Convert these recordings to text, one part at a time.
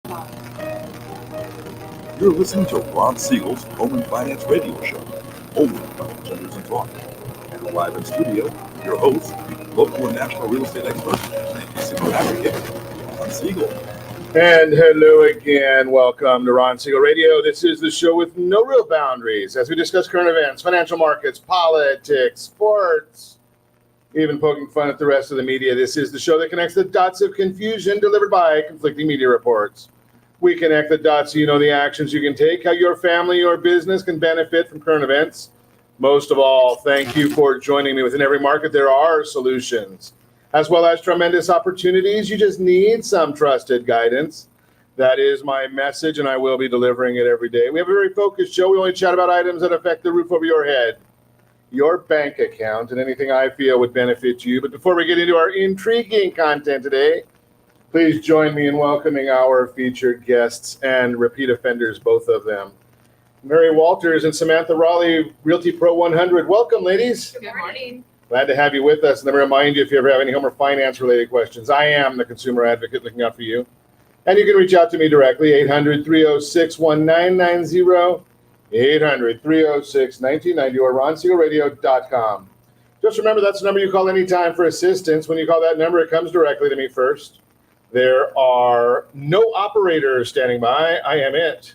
You're listening to Ron Siegel's Home and Finance Radio Show, only on Genders and Talk. And live in studio, your host, local and national real estate expert, and consumer advocate, Ron Siegel. And hello again. Welcome to Ron Siegel Radio. This is the show with no real boundaries as we discuss current events, financial markets, politics, sports, even poking fun at the rest of the media. This is the show that connects the dots of confusion delivered by conflicting media reports. We connect the dots so you know the actions you can take, how your family or business can benefit from current events. Most of all, thank you for joining me. Within every market, there are solutions, as well as tremendous opportunities. You just need some trusted guidance. That is my message, and I will be delivering it every day. We have a very focused show. We only chat about items that affect the roof over your head, your bank account, and anything I feel would benefit you. But before we get into our intriguing content today, please join me in welcoming our featured guests and repeat offenders, both of them. Mary Walters and Samantha Rawley, Realty Pro 100. Welcome, ladies. Good morning. Glad to have you with us. And let me remind you, if you ever have any home or finance related questions, I am the consumer advocate looking out for you. And you can reach out to me directly, 800-306-1990, 800-306-1990, or ronsiegelradio.com. Just remember, that's the number you call anytime for assistance. When you call that number, it comes directly to me first. There are no operators standing by. I am it.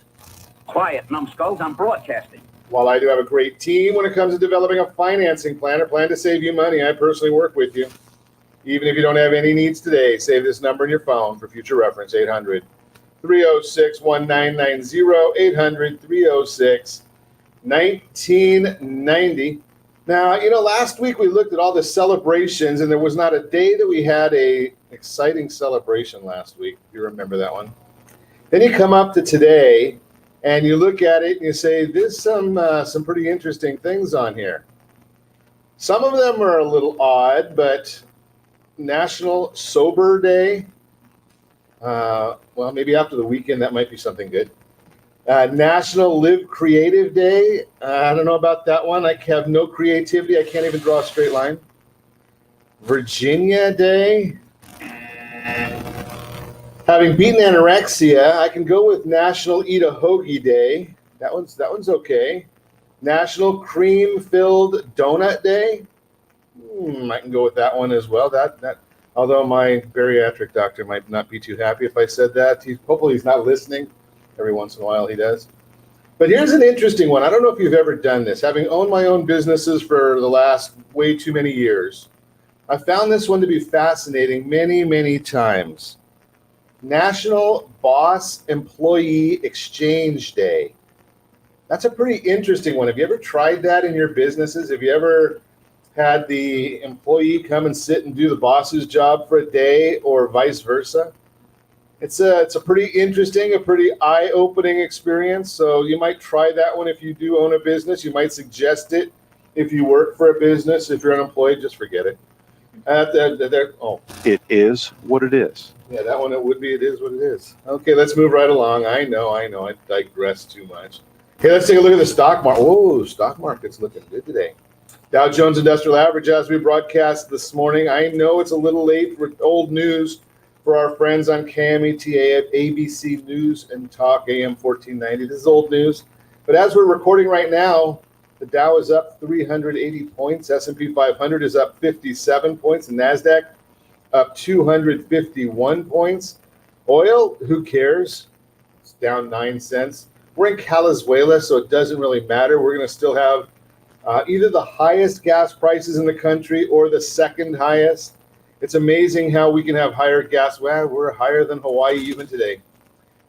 Quiet, numbskulls, I'm broadcasting. While I do have a great team when it comes to developing a financing plan or plan to save you money, I personally work with you. Even if you don't have any needs today, save this number in your phone for future reference, 800-306-1990, 800-306-1990. Now, last week we looked at all the celebrations, and there was not a day that we had a exciting celebration last week. You remember that one? Then you come up to today, and you look at it and you say, there's some pretty interesting things on here. Some of them are a little odd, but National Sober Day. Well, maybe after the weekend, that might be something good. National Live Creative Day. I don't know about that one. I have no creativity. I can't even draw a straight line. Virginia Day. Having beaten anorexia, I can go with National Eat a Hoagie Day. That one's okay. National Cream Filled Donut Day. I can go with that one as well. That although my bariatric doctor might not be too happy if I said that. Hopefully he's not listening. Every once in a while he does. But here's an interesting one. I don't know if you've ever done this. Having owned my own businesses for the last way too many years, I found this one to be fascinating many, many times. National Boss Employee Exchange Day. That's a pretty interesting one. Have you ever tried that in your businesses? Have you ever had the employee come and sit and do the boss's job for a day, or vice versa? It's a pretty interesting, a pretty eye-opening experience. So you might try that one if you do own a business. You might suggest it if you work for a business. If you're unemployed, just forget it. It is what it is. Yeah, that one, it would be, it is what it is. Okay, let's move right along. I know, I digress too much. Okay, let's take a look at the stock market. Whoa, stock market's looking good today. Dow Jones Industrial Average, as we broadcast this morning. I know it's a little late for old news for our friends on KMETA at ABC News and Talk AM 1490. This is old news. But as we're recording right now, the Dow is up 380 points. S&P 500 is up 57 points. The NASDAQ up 251 points. Oil, who cares? It's down 9 cents. We're in Calizuela, so it doesn't really matter. We're going to still have either the highest gas prices in the country or the second highest. It's amazing how we can have higher gas. Well, we're higher than Hawaii even today.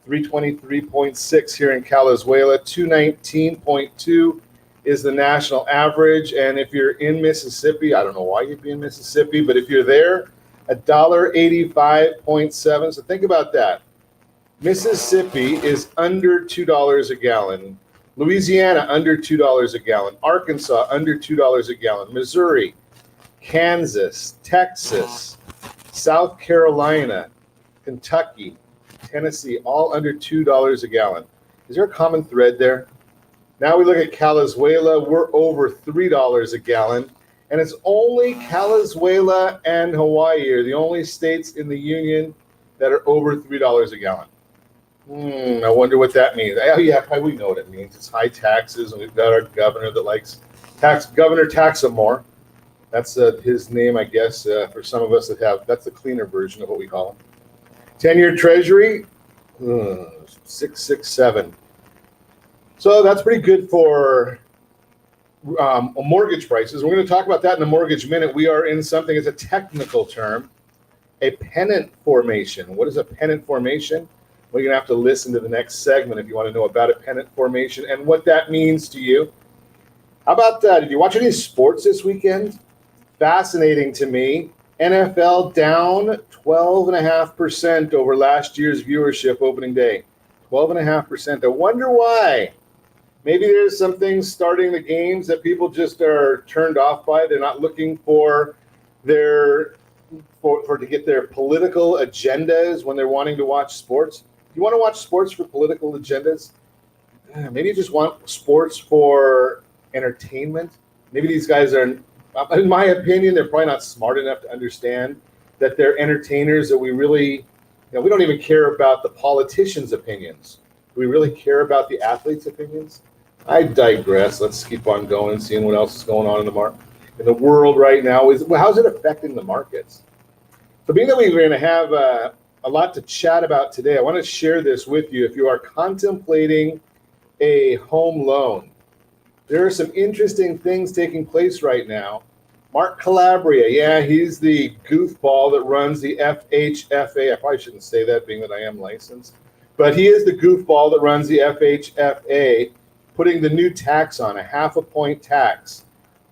323.6 here in Calizuela. 219.2 is the national average. And if you're in Mississippi, I don't know why you'd be in Mississippi, but if you're there, $1.85.7. So think about that. Mississippi is under $2 a gallon. Louisiana, under $2 a gallon. Arkansas, under $2 a gallon. Missouri, Kansas, Texas, South Carolina, Kentucky, Tennessee, all under $2 a gallon. Is there a common thread there? Now we look at Calizuela. We're over $3 a gallon. And it's only Calizuela and Hawaii are the only states in the union that are over $3 a gallon. I wonder what that means. Oh, yeah, we know what it means. It's high taxes, and we've got our governor that likes Governor Taxamore. That's his name, I guess, for some of us that have. That's the cleaner version of what we call him. 10-year Treasury, 667. So that's pretty good for mortgage prices. We're going to talk about that in a mortgage minute. We are in something, it's a technical term, a pennant formation. What is a pennant formation? Well, you're going to have to listen to the next segment if you want to know about a pennant formation and what that means to you. How about that? Did you watch any sports this weekend? Fascinating to me. NFL down 12.5% over last year's viewership opening day. 12.5%. I wonder why. Maybe there's some things starting the games that people just are turned off by. They're not looking for to get their political agendas when they're wanting to watch sports. You want to watch sports for political agendas? Maybe you just want sports for entertainment. Maybe these guys are, in my opinion, they're probably not smart enough to understand that they're entertainers, that we really, we don't even care about the politicians' opinions. Do we really care about the athletes' opinions? I digress. Let's keep on going, seeing what else is going on in the world right now. How's it affecting the markets? So being that we're going to have a lot to chat about today, I want to share this with you. If you are contemplating a home loan, there are some interesting things taking place right now. Mark Calabria, he's the goofball that runs the FHFA. I probably shouldn't say that, being that I am licensed. But he is the goofball that runs the FHFA, putting the new tax on, a 0.5 point tax.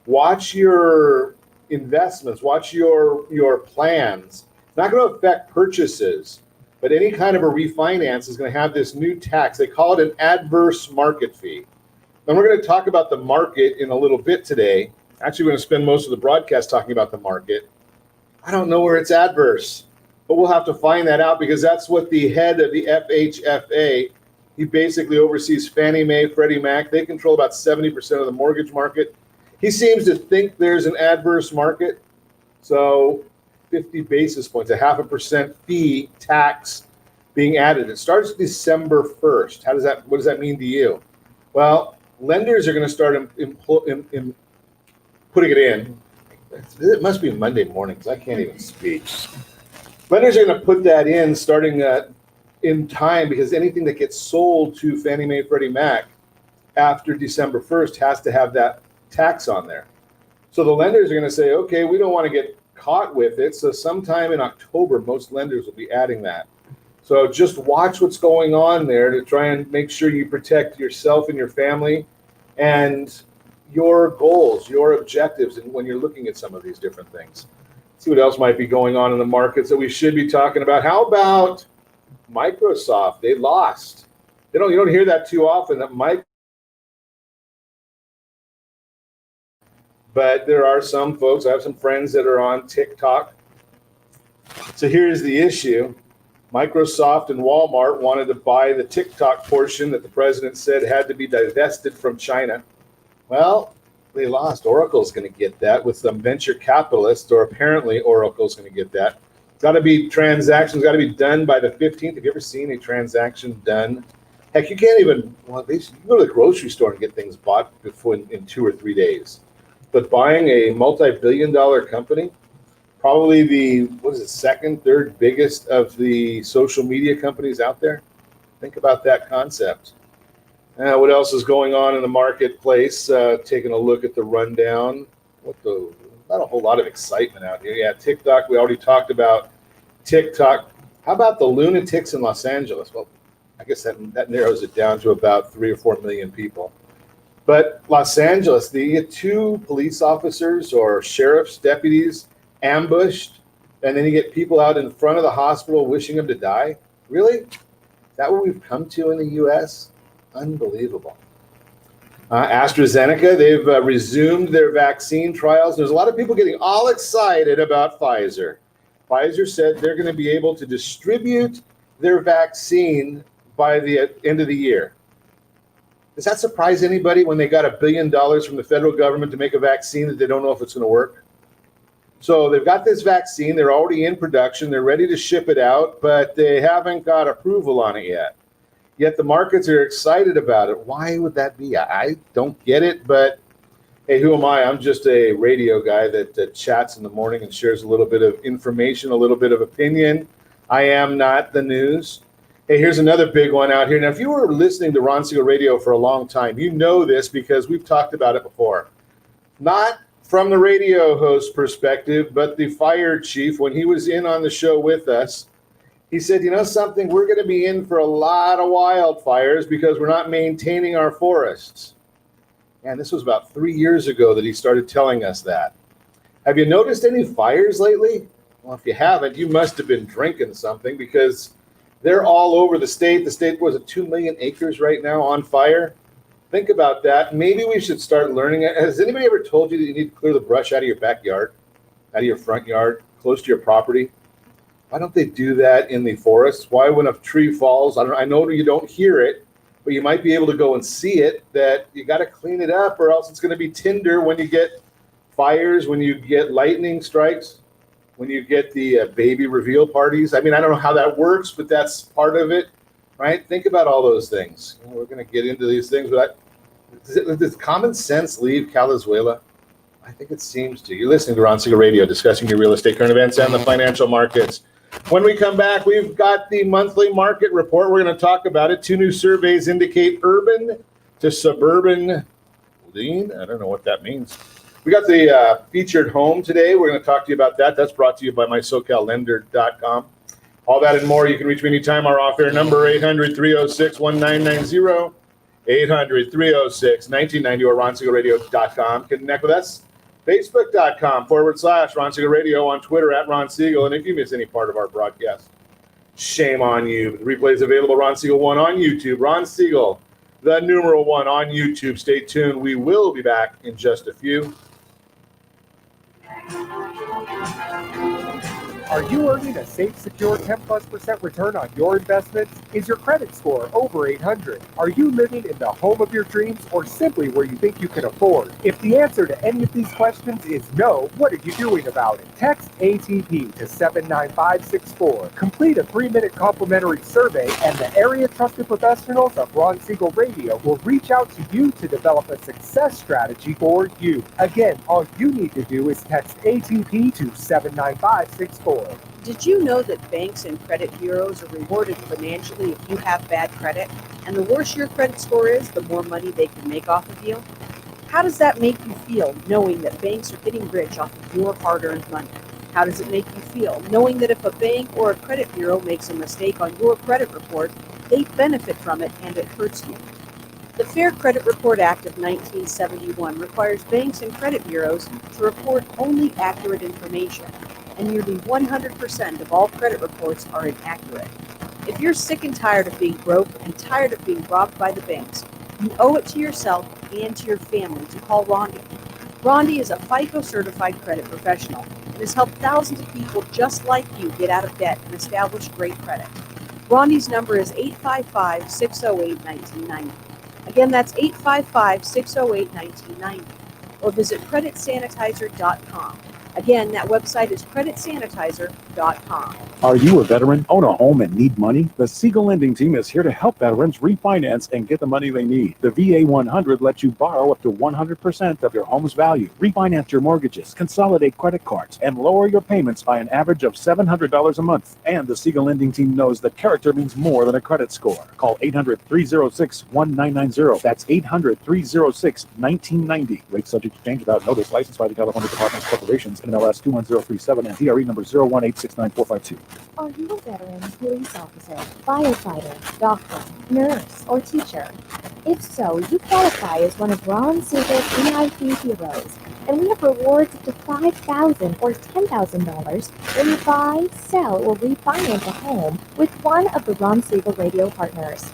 Watch your investments, watch your plans. It's not going to affect purchases, but any kind of a refinance is going to have this new tax. They call it an adverse market fee. And we're going to talk about the market in a little bit today. Actually, we're going to spend most of the broadcast talking about the market. I don't know where it's adverse, but we'll have to find that out, because that's what the head of the FHFA, he basically oversees Fannie Mae, Freddie Mac. They control about 70% of the mortgage market. He seems to think there's an adverse market. So 50 basis points, a 0.5% fee tax being added. It starts December 1st. What does that mean to you? Well, lenders are going to start putting it in. It must be Monday morning, because I can't even speak. Lenders are going to put that in starting in time, because anything that gets sold to Fannie Mae, Freddie Mac after December 1st has to have that tax on there. So the lenders are going to say, okay, we don't want to get caught with it. So sometime in October, most lenders will be adding that. So just watch what's going on there to try and make sure you protect yourself and your family and your goals, your objectives, and when you're looking at some of these different things. See what else might be going on in the markets that we should be talking about. How about Microsoft? They lost. You don't hear that too often, but there are some folks. I have some friends that are on TikTok. So here's the issue. Microsoft and Walmart wanted to buy the TikTok portion that the president said had to be divested from China. Well, they lost. Oracle's going to get that with some venture capitalists, or apparently Oracle's going to get that. Transactions got to be done by the 15th. Have you ever seen a transaction done? Heck, you can't even, you can go to the grocery store and get things bought before in 2 or 3 days. But buying a multi-billion-dollar company, probably the, second, third biggest of the social media companies out there. Think about that concept. What else is going on in the marketplace? Taking a look at the rundown. Not a whole lot of excitement out here. Yeah, TikTok, we already talked about TikTok. How about the lunatics in Los Angeles? Well, I guess that narrows it down to about 3 or 4 million people. But Los Angeles, the 2 police officers or sheriff's deputies ambushed, and then you get people out in front of the hospital wishing them to die. Really? Is that what we've come to in the U.S.? Unbelievable. AstraZeneca, they've resumed their vaccine trials. There's a lot of people getting all excited about Pfizer. Pfizer said they're going to be able to distribute their vaccine by the end of the year. Does that surprise anybody when they got $1 billion from the federal government to make a vaccine that they don't know if it's going to work? So they've got this vaccine. They're already in production. They're ready to ship it out, but they haven't got approval on it yet. yet the markets are excited about it. Why would that be? I don't get it, but hey, who am I? I'm just a radio guy that chats in the morning and shares a little bit of information, a little bit of opinion. I am not the news. Hey, here's another big one out here. Now, if you were listening to Ron Siegel Radio for a long time, you know this because we've talked about it before. Not from the radio host perspective, but the fire chief, when he was in on the show with us, he said, you know something, we're going to be in for a lot of wildfires because we're not maintaining our forests. And this was about 3 years ago that he started telling us that. Have you noticed any fires lately? Well, if you haven't, you must have been drinking something because they're all over the state. The state was at 2 million acres right now on fire. Think about that. Maybe we should start learning it. Has anybody ever told you that you need to clear the brush out of your backyard, out of your front yard, close to your property? Why don't they do that in the forests? Why, when a tree falls, I know you don't hear it, but you might be able to go and see it, that you got to clean it up or else it's going to be tinder when you get fires, when you get lightning strikes, when you get the baby reveal parties. I mean, I don't know how that works, but that's part of it, right? Think about all those things. We're going to get into these things, but does common sense leave Calizuela? I think it seems to. You're listening to Ron Siegel Radio, discussing your real estate current events and the financial markets. When we come back, we've got the monthly market report. We're going to talk about it. 2 new surveys indicate urban to suburban lean. I don't know what that means. We got the featured home today. We're going to talk to you about that. That's brought to you by mysocallender.com. All that and more. You can reach me anytime. Our off-air number, 800-306-1990, 800-306-1990, or ronsiegelradio.com. Connect with us. Facebook.com/Ron Siegel Radio, on Twitter @Ron Siegel. And if you miss any part of our broadcast, shame on you. The replay is available, Ron Siegel 1 on YouTube. Ron Siegel, the numeral 1 on YouTube. Stay tuned. We will be back in just a few. Are you earning a safe, secure 10+% return on your investments? Is your credit score over 800? Are you living in the home of your dreams or simply where you think you can afford? If the answer to any of these questions is no, what are you doing about it? Text ATP to 79564. Complete a 3-minute complimentary survey and the area trusted professionals of Ron Siegel Radio will reach out to you to develop a success strategy for you. Again, all you need to do is text ATP to 79564. Did you know that banks and credit bureaus are rewarded financially if you have bad credit? And the worse your credit score is, the more money they can make off of you? How does that make you feel, knowing that banks are getting rich off of your hard-earned money? How does it make you feel, knowing that if a bank or a credit bureau makes a mistake on your credit report, they benefit from it and it hurts you? The Fair Credit Report Act of 1971 requires banks and credit bureaus to report only accurate information, and nearly 100% of all credit reports are inaccurate. If you're sick and tired of being broke and tired of being robbed by the banks, you owe it to yourself and to your family to call Rondi. Rondi is a FICO-certified credit professional and has helped thousands of people just like you get out of debt and establish great credit. Rondi's number is 855-608-1990. Again, that's 855-608-1990. Or visit creditsanitizer.com. Again, that website is creditsanitizer.com. Are you a veteran, own a home, and need money? The Siegel Lending Team is here to help veterans refinance and get the money they need. The VA 100 lets you borrow up to 100% of your home's value, refinance your mortgages, consolidate credit cards, and lower your payments by an average of $700 a month. And the Siegel Lending Team knows that character means more than a credit score. Call 800-306-1990. That's 800-306-1990. Rate subject to change without notice. Licensed by the California Department of Corporations. NMLS 21037 and DRE number 018694552. Are you a veteran, police officer, firefighter, doctor, nurse, or teacher? If so, you qualify as one of Ron Siegel's EIP heroes, and we have rewards up to $5,000 or $10,000 when you buy, sell, or refinance a home with one of the Ron Siegel Radio partners.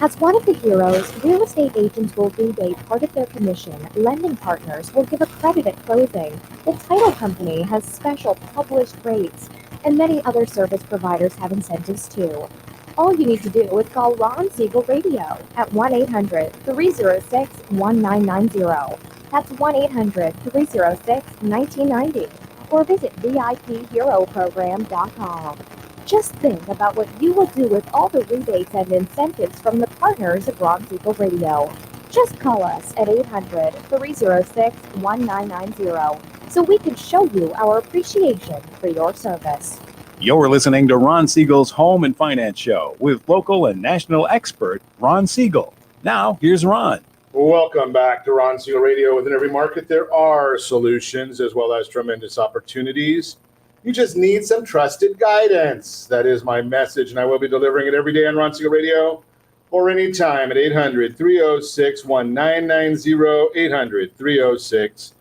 As one of the heroes, real estate agents will rebate part of their commission, lending partners will give a credit at closing, the title company has special published rates, and many other service providers have incentives too. All you need to do is call Ron Siegel Radio at 1-800-306-1990. That's 1-800-306-1990. Or visit VIPHeroProgram.com. Just think about what you would do with all the rebates and incentives from the partners of Ron Siegel Radio. Just call us at 800-306-1990 so we can show you our appreciation for your service. You're listening to Ron Siegel's Home and Finance Show with local and national expert Ron Siegel. Now, here's Ron. Welcome back to Ron Siegel Radio. Within every market, there are solutions as well as tremendous opportunities. You just need some trusted guidance. That is my message, and I will be delivering it every day on Ron Siegel Radio or anytime at 800-306-1990,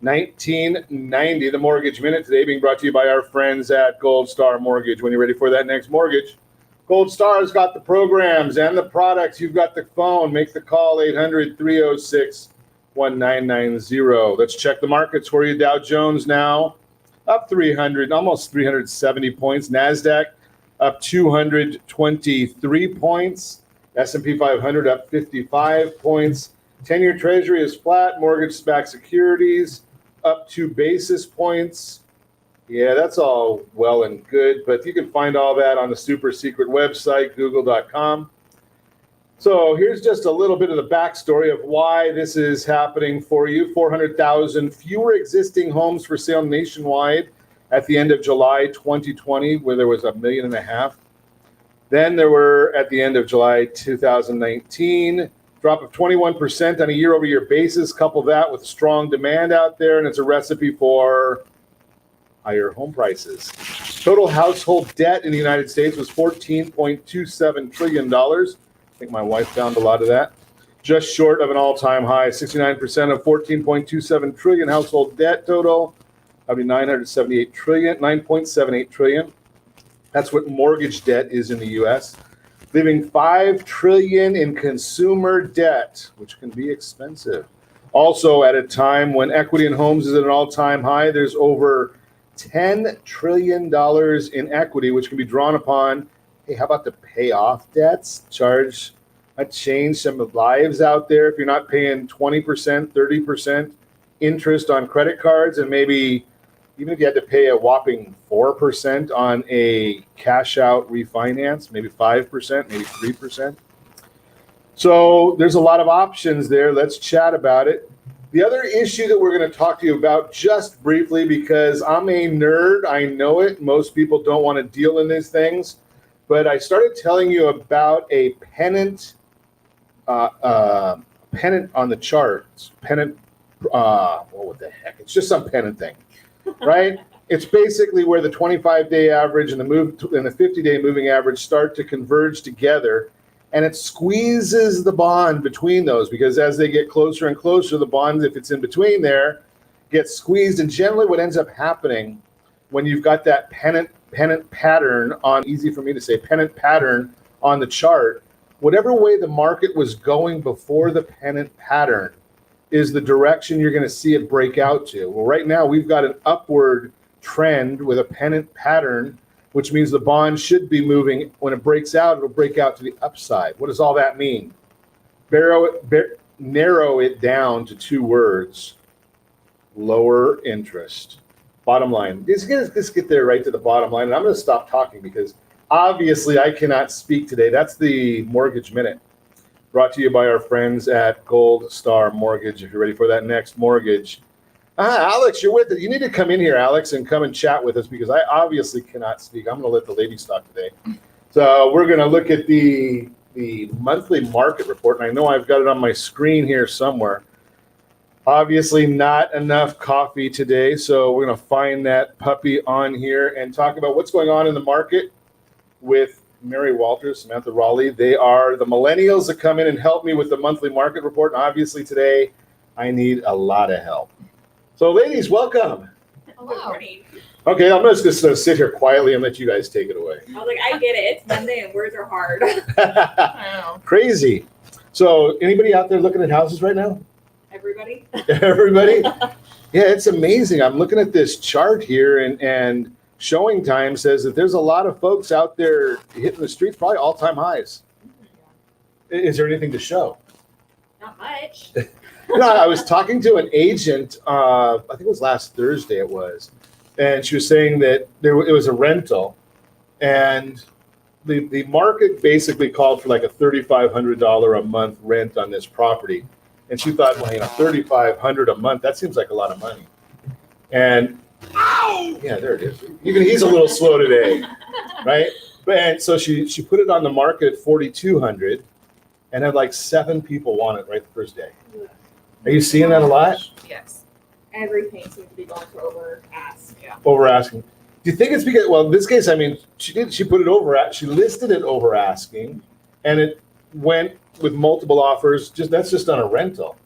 800-306-1990. The Mortgage Minute today being brought to you by our friends at Gold Star Mortgage. When you're ready for that next mortgage, Gold Star's got the programs and the products. You've got the phone. Make the call, 800-306-1990. Let's check the markets for you. Dow Jones now up 300, almost 370 points. NASDAQ up 223 points. S&P 500 up 55 points. 10-year Treasury is flat. Mortgage-backed securities up 2 basis points. Yeah, that's all well and good, but you can find all that on the super secret website, google.com. So here's just a little bit of the backstory of why this is happening for you. 400,000 fewer existing homes for sale nationwide at the end of July 2020, where there was 1.5 million. Then there were at the end of July 2019, drop of 21% on a year-over-year basis. Couple that with strong demand out there, and it's a recipe for higher home prices. Total household debt in the United States was $14.27 trillion. I think my wife found a lot of that. Just short of an all-time high. 69% of $14.27 trillion household debt total. I mean, $9.78 trillion. That's what mortgage debt is in the U.S. Leaving $5 trillion in consumer debt, which can be expensive. Also, at a time when equity in homes is at an all-time high, there's over $10 trillion in equity, which can be drawn upon. Hey, how about to pay off debts? Change some lives out there. If you're not paying 20%, 30% interest on credit cards, and maybe even if you had to pay a whopping 4% on a cash out refinance, maybe 5%, maybe 3%. So there's a lot of options there. Let's chat about it. The other issue that we're going to talk to you about just briefly, because I'm a nerd, I know it. Most people don't want to deal in these things. But I started telling you about a pennant on the charts. Pennant, what the heck? It's just some pennant thing, right? It's basically where the 25-day average and the 50-day moving average start to converge together. And it squeezes the bond between those, because as they get closer and closer, the bond, if it's in between there, gets squeezed. And generally what ends up happening when you've got that pennant pattern on, easy for me to say, pennant pattern on the chart, whatever way the market was going before the pennant pattern is the direction you're going to see it break out to. Well, right now we've got an upward trend with a pennant pattern, which means the bond should be moving. When it breaks out, it'll break out to the upside. What does all that mean? Narrow it down to 2 words: lower interest. Bottom line. Let's get there right to the bottom line. And I'm going to stop talking because obviously I cannot speak today. That's the Mortgage Minute, brought to you by our friends at Gold Star Mortgage. If you're ready for that next mortgage. Alex, you're with it. You need to come in here, Alex, and come and chat with us, because I obviously cannot speak. I'm going to let the ladies talk today. So we're going to look at the monthly market report, and I know I've got it on my screen here somewhere. Obviously not enough coffee today, so we're going to find that puppy on here and talk about what's going on in the market with Mary Walters, Samantha Rawley. They are the Millennials that come in and help me with the monthly market report, and obviously today I need a lot of help. So, ladies, welcome. Hello. Good morning. Okay, I'm just going to sit here quietly and let you guys take it away. I was like, I get it. It's Monday and words are hard. I know. Crazy. So, anybody out there looking at houses right now? Everybody? Everybody? Yeah, it's amazing. I'm looking at this chart here, and Showing Time says that there's a lot of folks out there hitting the streets, probably all-time highs. Is there anything to show? Not much. No, I was talking to an agent, I think it was last Thursday it was, and she was saying that it was a rental, and the market basically called for like a $3,500 a month rent on this property, and she thought, well, $3,500 a month, that seems like a lot of money. And yeah, there it is. Even he's a little slow today, right? And so she put it on the market at $4,200, and had like 7 people want it right the first day. Are you seeing that a lot? Yes. Everything seems to be going for over ask. Yeah. Over asking. Do you think it's because, well, in this case, I mean, she put it over, she listed it over asking, and it went with multiple offers. That's just on a rental.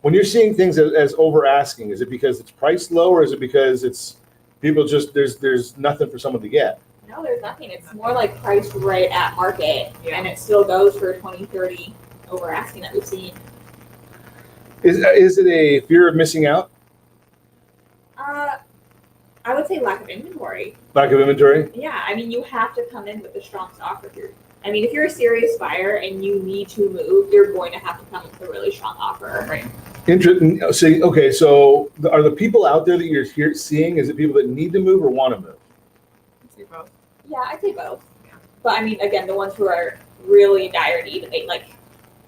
When you're seeing things as over asking, is it because it's priced low, or is it because it's people just there's nothing for someone to get? No, there's nothing. It's more like priced right at market, and it still goes for 20, 30 over asking that we've seen. Is it a fear of missing out? I would say lack of inventory. Lack of inventory? Yeah, I mean, you have to come in with the strongest offer here. I mean, if you're a serious buyer and you need to move, you're going to have to come with a really strong offer. Right. Interesting. So are the people out there that you're seeing, is it people that need to move or want to move? I'd say both. Yeah, I'd say both. Yeah. But I mean, again, the ones who are really in dire need,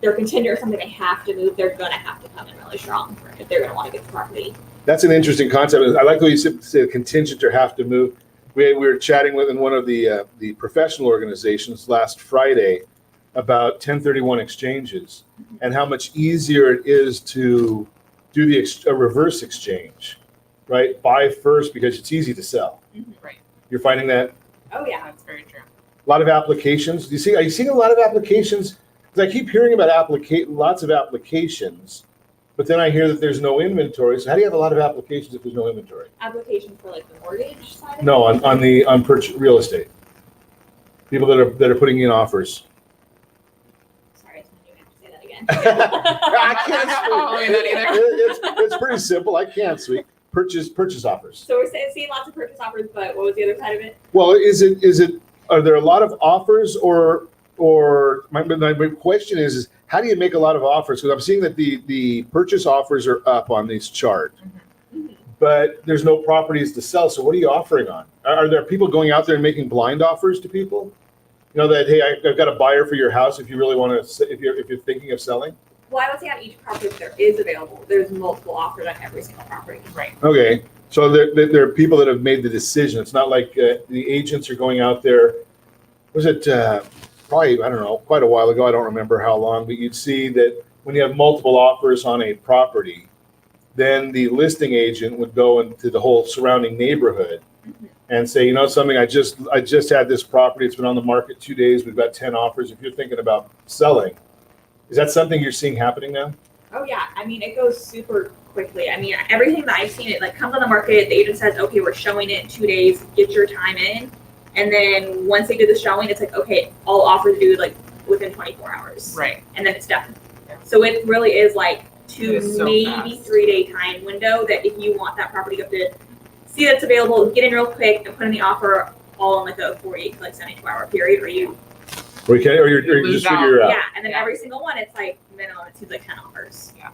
they're contingent or something, they have to move, they're going to have to come in really strong if they're going to want to get the property. That's an interesting concept. I like the way you say contingent or have to move. We were chatting with in one of the professional organizations last Friday about 1031 exchanges and how much easier it is to do a reverse exchange, right? Buy first because it's easy to sell. Right. You're finding that? Oh yeah, that's very true. A lot of applications. Are you seeing a lot of applications? Because I keep hearing about lots of applications, but then I hear that there's no inventory. So how do you have a lot of applications if there's no inventory? Applications for the mortgage side? No, on purchase real estate. People that are putting in offers. Sorry, I have to say that again. I can't following that either. It's pretty simple. I can't speak. Purchase offers. So we're seeing lots of purchase offers, but what was the other side of it? Well, is it? Are there a lot of offers, or my question is how do you make a lot of offers? Because I'm seeing that the purchase offers are up on this chart, but there's no properties to sell. So what are you offering on? Are there people going out there and making blind offers to people? You know that, hey, I've got a buyer for your house if you really want to, if you're thinking of selling. Well, I would say on each property that there is available, there's multiple offers on every single property. Right. Okay, so there are people that have made the decision. It's not like the agents are going out there. Was it probably, I don't know, quite a while ago, I don't remember how long, but you'd see that when you have multiple offers on a property, then the listing agent would go into the whole surrounding neighborhood and say, you know something, I just had this property, it's been on the market 2 days, we've got 10 offers. If you're thinking about selling, is that something you're seeing happening now? Oh yeah, I mean, it goes super quickly. I mean, everything that I've seen, it comes on the market, the agent says, okay, we're showing it in 2 days, get your time in. And then once they do the showing, it's okay, all offers due within 24 hours. Right. And then it's done. Yeah. So it really is 2 so maybe fast. 3 day time window that if you want that property, you have to see that it's available, get in real quick, and put in the offer all in a 48 to 72 hour period, or you you just figure it out. Yeah, and then every single one, it's minimum, it seems 10 offers. Yeah.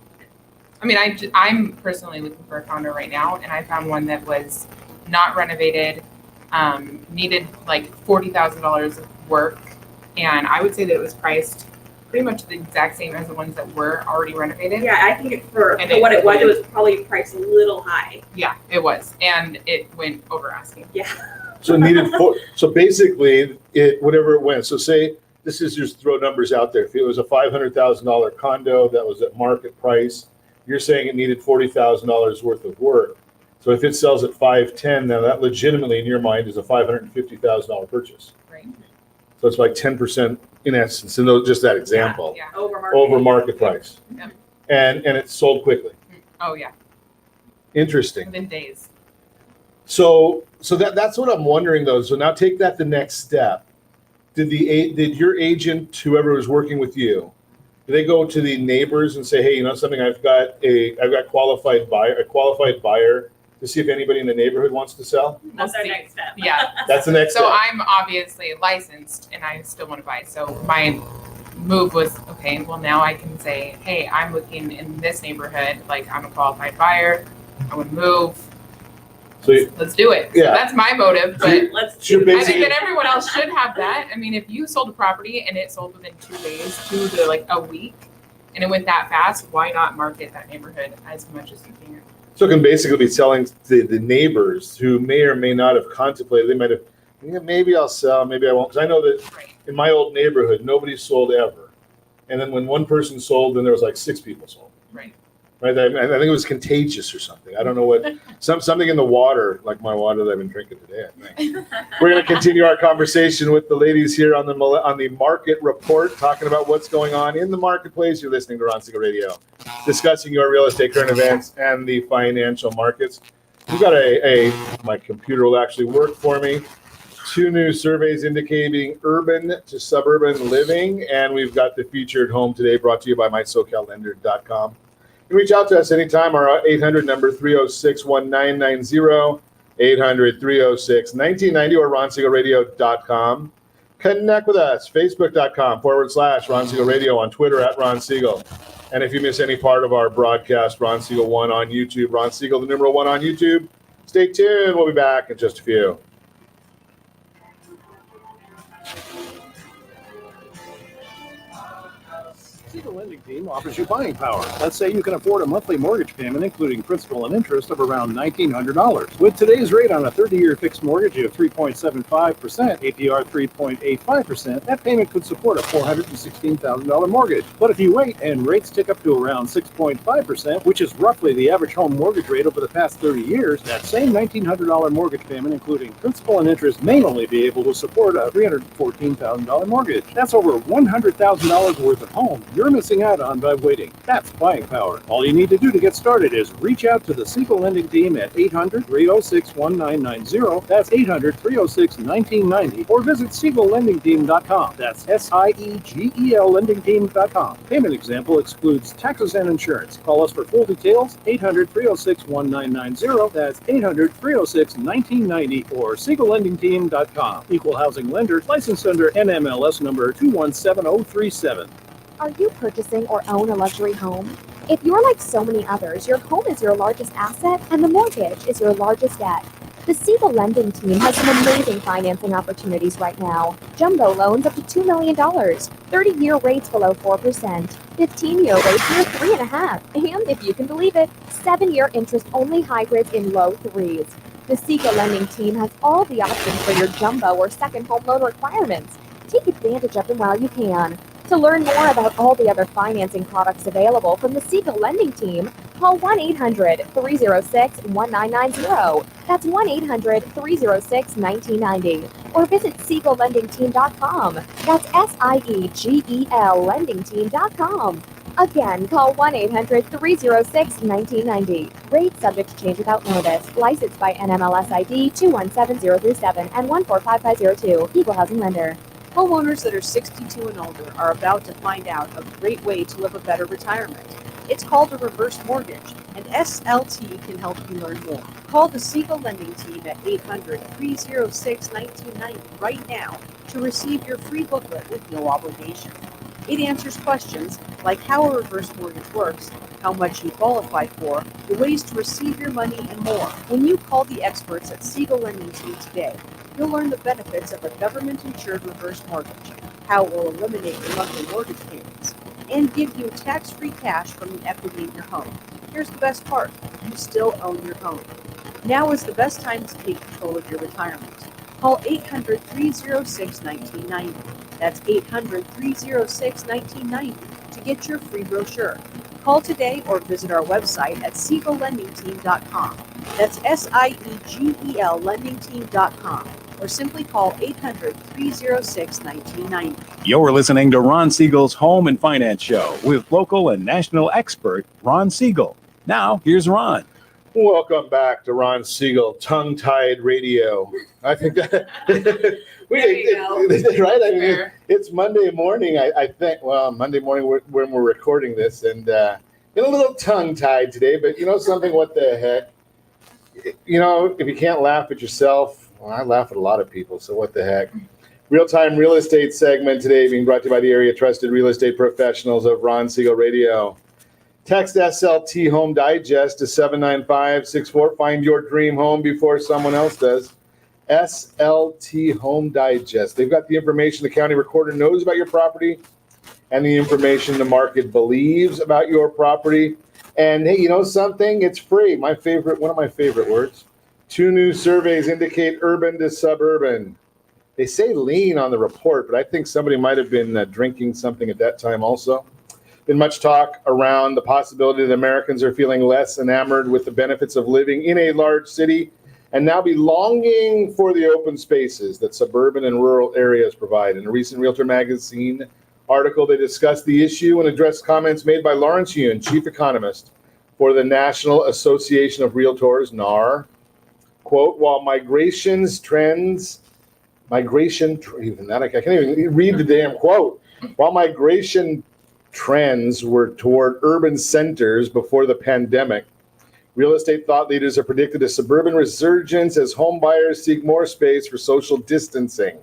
I mean, I'm personally looking for a condo right now, and I found one that was not renovated, needed $40,000 of work, and I would say that it was priced pretty much the exact same as the ones that were already renovated. Yeah, I think for what it was probably priced a little high. Yeah, it was, and it went over asking. Yeah. So it needed so basically whatever it went. So say this is just throw numbers out there. If it was a $500,000 condo that was at market price, you're saying it needed $40,000 worth of work. So if it sells at $510,000, now that legitimately in your mind is a $550,000 purchase. Right. So it's 10% in essence, in just that example, Yeah. Over market price. Yeah. And it's sold quickly. Oh yeah. Interesting. Within days. So that's what I'm wondering though. So now take that the next step. Did your agent, whoever was working with you, did they go to the neighbors and say, hey, you know something, I've got a qualified buyer to see if anybody in the neighborhood wants to sell? That's our next step. Yeah. That's the next So step. I'm obviously licensed and I still want to buy. So my move was, okay, well now I can say, hey, I'm looking in this neighborhood, I'm a qualified buyer, I would move. So let's do it. Yeah. So that's my motive, but Let's You're do I basically- think that everyone else should have that. I mean, if you sold a property and it sold within 2 days, 2 to like a week, and it went that fast, why not market that neighborhood as much as you can? So it can basically be selling to the neighbors who may or may not have contemplated. They might have, yeah, maybe I'll sell, maybe I won't. Because I know that Right. in my old neighborhood, nobody sold ever. And then when one person sold, then there was like 6 people sold. Right. Right? I think it was contagious or something. I don't know what, something in the water, like my water that I've been drinking today, I think. We're going to continue our conversation with the ladies here on the market report, talking about what's going on in the marketplace. You're listening to Ron Siegel Radio, discussing your real estate current events and the financial markets. We've got my computer will actually work for me. 2 new surveys indicating urban to suburban living, and we've got the featured home today brought to you by mysocallender.com. You can reach out to us anytime. Our 800 number 306-1990, 800-306-1990, or ronsiegelradio.com. Connect with us, facebook.com/Ron Siegel Radio, on Twitter @Ron Siegel. And if you miss any part of our broadcast, Ron Siegel 1 on YouTube, Ron Siegel, the numeral 1 on YouTube. Stay tuned. We'll be back in just a few. Siegel Lending Team offers you buying power. Let's say you can afford a monthly mortgage payment, including principal and interest, of around $1,900. With today's rate on a 30-year fixed mortgage of 3.75%, APR 3.85%, that payment could support a $416,000 mortgage. But if you wait and rates tick up to around 6.5%, which is roughly the average home mortgage rate over the past 30 years, that same $1,900 mortgage payment, including principal and interest, may only be able to support a $314,000 mortgage. That's over $100,000 worth of home you're missing out on by waiting. That's buying power. All you need to do to get started is reach out to the Siegel Lending Team at 800-306-1990. That's 800-306-1990. Or visit SiegelLendingTeam.com. That's SIEGEL LendingTeam.com. Payment example excludes taxes and insurance. Call us for full details. 800-306-1990. That's 800-306-1990 or SiegelLendingTeam.com. Equal housing lender, licensed under NMLS number 217037. Are you purchasing or own a luxury home? If you're like so many others, your home is your largest asset and the mortgage is your largest debt. The Siegel Lending Team has some amazing financing opportunities right now. Jumbo loans up to $2 million, 30-year rates below 4%, 15-year rates near 3.5%, and if you can believe it, 7-year interest-only hybrids in low 3s. The Siegel Lending Team has all the options for your jumbo or second home loan requirements. Take advantage of them while you can. To learn more about all the other financing products available from the Siegel Lending Team, call 1-800-306-1990. That's 1-800-306-1990. Or visit SiegelLendingTeam.com. That's SIEGEL LendingTeam.com. Again, call 1-800-306-1990. Rates subject to change without notice. Licensed by NMLS ID 217037 and 145502. Equal housing lender. Homeowners that are 62 and older are about to find out a great way to live a better retirement. It's called a reverse mortgage, and SLT can help you learn more. Call the Siegel Lending Team at 800-306-1990 right now to receive your free booklet with no obligation. It answers questions like how a reverse mortgage works, how much you qualify for, the ways to receive your money, and more. When you call the experts at Siegel Lending Team today, you'll learn the benefits of a government-insured reverse mortgage, how it will eliminate your monthly mortgage payments, and give you tax-free cash from the equity in your home. Here's the best part. You still own your home. Now is the best time to take control of your retirement. Call 800-306-1990. That's 800-306-1990 to get your free brochure. Call today or visit our website at SiegelLendingTeam.com. That's SIEGEL LendingTeam.com. Or simply call 800-306-1990. You're listening to Ron Siegel's Home and Finance Show with local and national expert Ron Siegel. Now, here's Ron. Welcome back to Ron Siegel, Tongue-Tied Radio. I think that There you go. right? I mean, Fair. it's Monday morning. I think. Well, Monday morning when we're recording this, and been a little tongue-tied today. But you know something? What the heck? You know, if you can't laugh at yourself, well, I laugh at a lot of people. So what the heck? Real-time real estate segment today being brought to you by the area trusted real estate professionals of Ron Siegel Radio. Text SLT Home Digest to 79564. Find your dream home before someone else does. SLT Home Digest. They've got the information the county recorder knows about your property and the information the market believes about your property. And hey, you know something? It's free. One of my favorite words. 2 new surveys indicate urban to suburban. They say lean on the report, but I think somebody might have been drinking something at that time also. Been much talk around the possibility that Americans are feeling less enamored with the benefits of living in a large city and now be longing for the open spaces that suburban and rural areas provide. In a recent Realtor Magazine article, they discussed the issue and addressed comments made by Lawrence Yun, chief economist for the National Association of Realtors, NAR. Quote, while I can't even read the damn quote. While migration trends were toward urban centers before the pandemic, real estate thought leaders have predicted a suburban resurgence as home buyers seek more space for social distancing.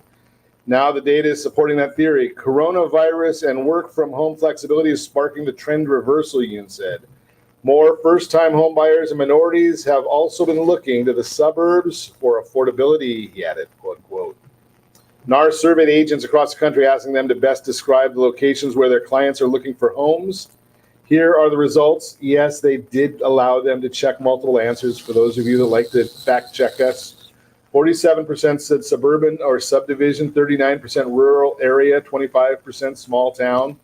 Now the data is supporting that theory. Coronavirus and work from home flexibility is sparking the trend reversal, Yoon said. More first-time home buyers and minorities have also been looking to the suburbs for affordability, he added, quote, quote. NAR surveyed agents across the country asking them to best describe the locations where their clients are looking for homes. Here are the results. Yes, they did allow them to check multiple answers. For those of you that like to fact check us, 47% said suburban or subdivision, 39% rural area, 25% small town,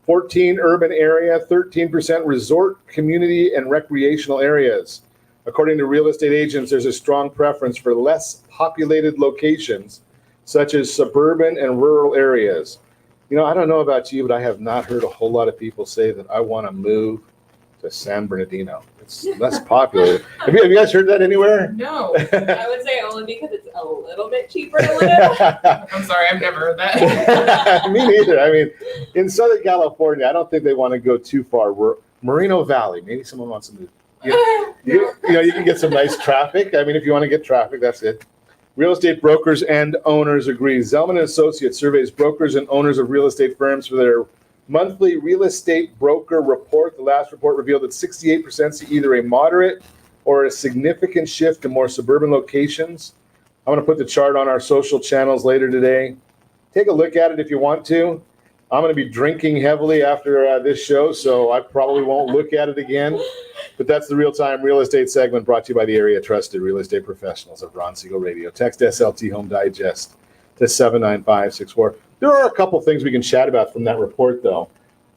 14 urban area, 13% resort, community, and recreational areas. According to real estate agents, there's a strong preference for less populated locations, such as suburban and rural areas. You know, I don't know about you, but I have not heard a whole lot of people say that I want to move to San Bernardino. It's less populated. Have you guys heard that anywhere? No. I would say only because it's a little bit cheaper to live. I'm sorry, I've never heard that. Me neither. I mean, in Southern California, I don't think they want to go too far. Moreno Valley, maybe someone wants to move. You can get some nice traffic. I mean, if you want to get traffic, that's it. Real estate brokers and owners agree. Zelman & Associates surveys brokers and owners of real estate firms for their monthly real estate broker report. The last report revealed that 68% see either a moderate or a significant shift to more suburban locations. I'm going to put the chart on our social channels later today. Take a look at it if you want to. I'm going to be drinking heavily after this show, so I probably won't look at it again. But that's the real-time real estate segment brought to you by the area trusted real estate professionals of Ron Siegel Radio. Text SLT Home Digest to 79564. There are a couple things we can chat about from that report, though.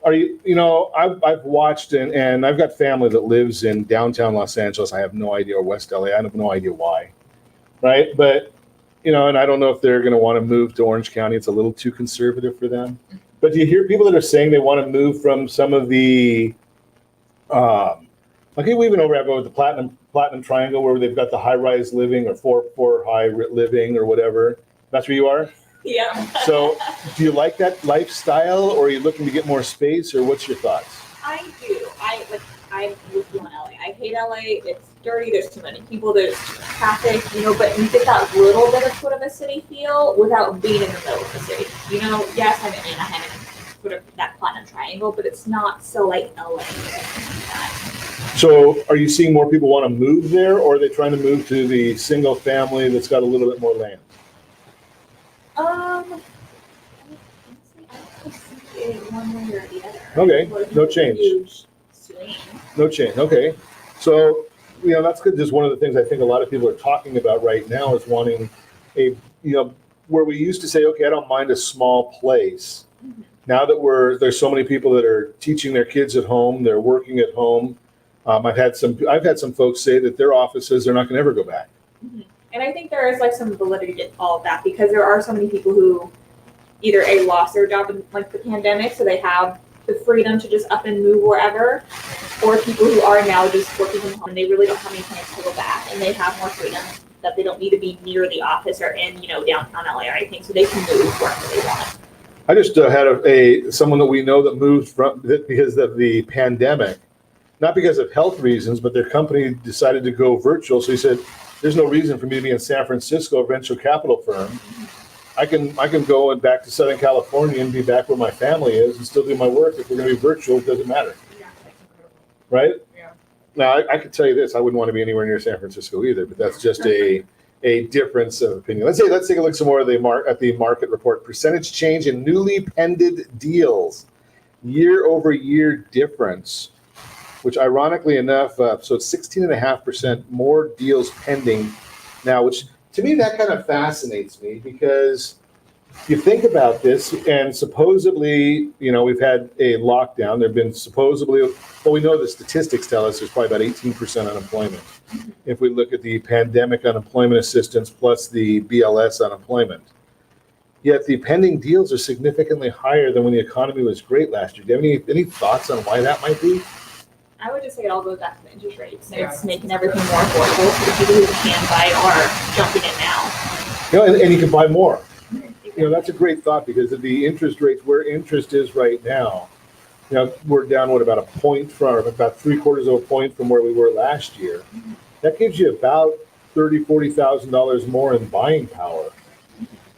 I've watched and I've got family that lives in downtown Los Angeles. I have no idea, or West LA. I have no idea why, right? But, and I don't know if they're going to want to move to Orange County. It's a little too conservative for them. But do you hear people that are saying they want to move from some of the, we even over with the Platinum Triangle where they've got the high-rise living or four high living or whatever. That's where you are? Yeah. So do you like that lifestyle, or are you looking to get more space, or what's your thoughts? I do. I'm with you on LA. I hate LA. It's dirty. There's too many people. There's traffic, but you get that little bit of sort of a city feel without being in the middle of the city. Yes, I'm in Anaheim and sort of that Platinum Triangle, but it's not so like LA. So are you seeing more people want to move there, or are they trying to move to the single family that's got a little bit more land? I don't see it one way or the other. Okay, no change. Huge swing. No change. Okay, so that's good. Just one of the things I think a lot of people are talking about right now is wanting a where we used to say, okay, I don't mind a small place. Mm-hmm. Now that there's so many people that are teaching their kids at home, they're working at home. I've had some folks say that their offices they're not going to ever go back. Mm-hmm. And I think there is some validity to all of that, because there are so many people who either lost their job in the pandemic, so they have the freedom to just up and move wherever, or people who are now just working from home and they really don't have any plans to go back, and they have more freedom that they don't need to be near the office or in downtown LA or anything, so they can move wherever they want. I just had someone that we know that moved because of the pandemic, not because of health reasons, but their company decided to go virtual. So he said, there's no reason for me to be in San Francisco, a venture capital firm. I can go back to Southern California and be back where my family is and still do my work. If we're going to be virtual, it doesn't matter. right? Yeah. Now, I could tell you this, I wouldn't want to be anywhere near San Francisco either, but that's just a difference of opinion. Let's take a look some more at the market report. Percentage change in newly pended deals, year-over-year difference, which ironically enough, so it's 16.5% more deals pending now, which to me, that kind of fascinates me because you think about this, and supposedly, we've had a lockdown. There have been supposedly, well, we know the statistics tell us there's probably about 18% unemployment. If we look at the pandemic unemployment assistance plus the BLS unemployment. Yet the pending deals are significantly higher than when the economy was great last year. Do you have any thoughts on why that might be? I would just say it all goes back to the interest rates. Yeah. It's making everything more affordable for the people who can buy are jumping in now. And you can buy more. That's a great thought because of the interest rates, where interest is right now. We're down, about about 3/4 of a point from where we were last year. That gives you about $30,000-$40,000 more in buying power.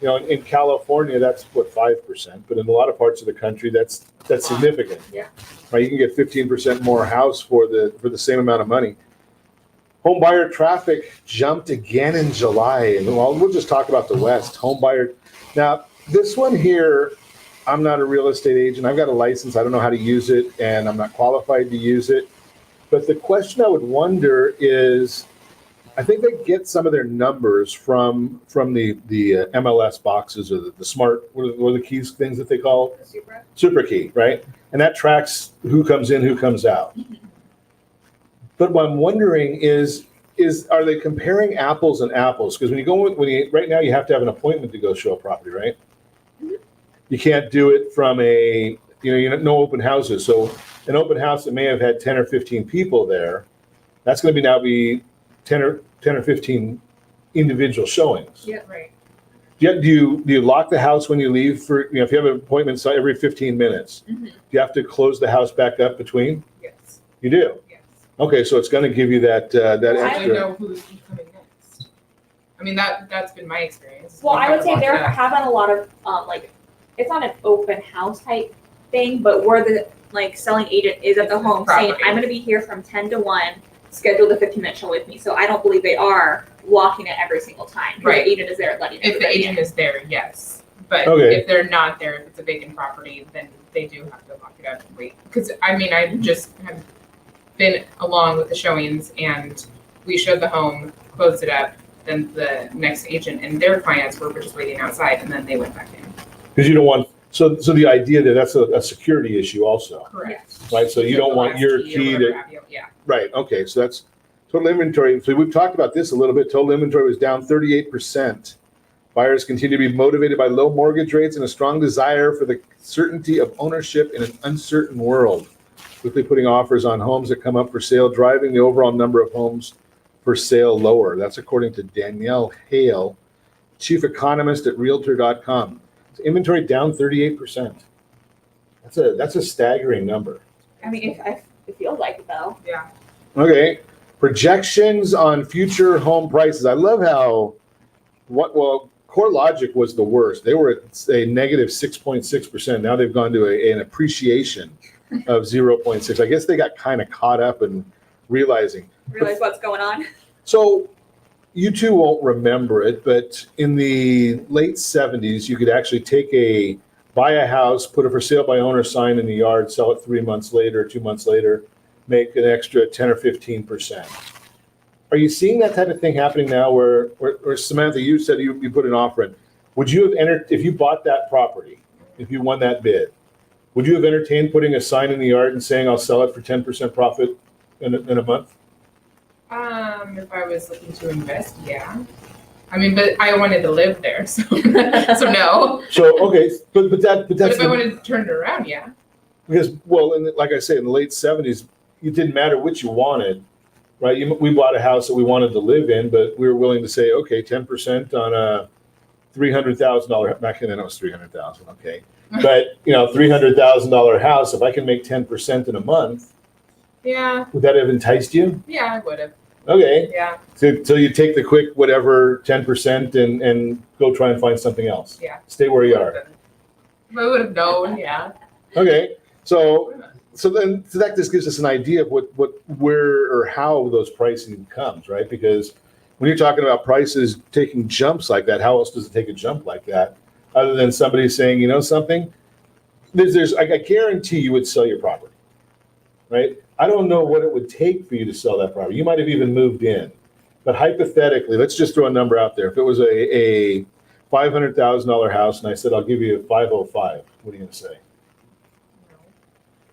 In California, that's 5%, but in a lot of parts of the country, that's significant. Yeah. Right, you can get 15% more house for the same amount of money. Home buyer traffic jumped again in July, and we'll just talk about the West. Home buyer. Now, this one here, I'm not a real estate agent. I've got a license. I don't know how to use it, and I'm not qualified to use it. But the question I would wonder is, I think they get some of their numbers from the MLS boxes or the smart, what are the keys things that they call? Super key, right? And that tracks who comes in, who comes out. But what I'm wondering is are they comparing apples and apples? Because right now you have to have an appointment to go show a property, right? You can't do it from no open houses. So an open house that may have had 10 or 15 people there, that's going to be 10 or 15 individual showings. Yeah, right. Do you lock the house when you leave for, if you have an appointment every 15 minutes, Mm-hmm. do you have to close the house back up between? Yes. You do? Yes. Okay, so it's going to give you that I extra. know who's coming next. I mean, that's been my experience. Well, I would say there have have been a lot of it's not an open house type thing, but where the selling agent is at the home saying, property. I'm going to be here from 10 to 1, schedule the 15-minute show with me. So I don't believe they are walking it every single time. Right. The agent is there letting If the everybody agent in. is there, yes. But Okay. if they're not there, if it's a vacant property, then they do have to lock it up and wait. Because I just have been along with the showings, and we showed the home, closed it up. Then the next agent and their clients were just waiting outside, and then they went back in. Because you don't want, so the idea that's a security issue also, Correct. right? So you don't want your key to, Yeah. right, okay, so that's total inventory. So we've talked about this a little bit. Total inventory was down 38%. Buyers continue to be motivated by low mortgage rates and a strong desire for the certainty of ownership in an uncertain world. Quickly putting offers on homes that come up for sale, driving the overall number of homes for sale lower. That's according to Danielle Hale, chief economist at Realtor.com. So inventory down 38%. That's a staggering number. I mean, it feels like it though. Yeah. Okay, projections on future home prices. I love how CoreLogic was the worst. They were at a negative 6.6%. Now they've gone to an appreciation of 0.6. I guess they got kind of caught up in realize what's going on. So you two won't remember it, but in the late 70s, you could actually buy a house, put a for sale by owner sign in the yard, sell it 3 months later, 2 months later, make an extra 10 or 15%. Are you seeing that type of thing happening now where Samantha, you said you put an offer in. Would you have entered, if you bought that property, if you won that bid, would you have entertained putting a sign in the yard and saying, I'll sell it for 10% profit in a month? If I was looking to invest, yeah. I mean, but I wanted to live there, so so no. So, okay, but that's But if I wanted to turn it around, yeah. Because, like I say, in the late 70s, it didn't matter which you wanted, right? We bought a house that we wanted to live in, but we were willing to say, okay, 10% on a $300,000, back then it was $300,000, okay. But, $300,000 house, if I can make 10% in a month, Yeah. would that have enticed you? Yeah, I would have. Okay. Yeah. So you take the quick whatever 10% and go try and find something else. Yeah. Stay where you are. I would have known, yeah. Okay. So So that just gives us an idea of where or how those pricing comes, right? Because when you're talking about prices taking jumps like that, how else does it take a jump like that? Other than somebody saying, you know something, I guarantee you would sell your property, right? I don't know what it would take for you to sell that property. You might have even moved in, but hypothetically, let's just throw a number out there. If it was a $500,000 house and I said, I'll give you a 505, what are you going to say?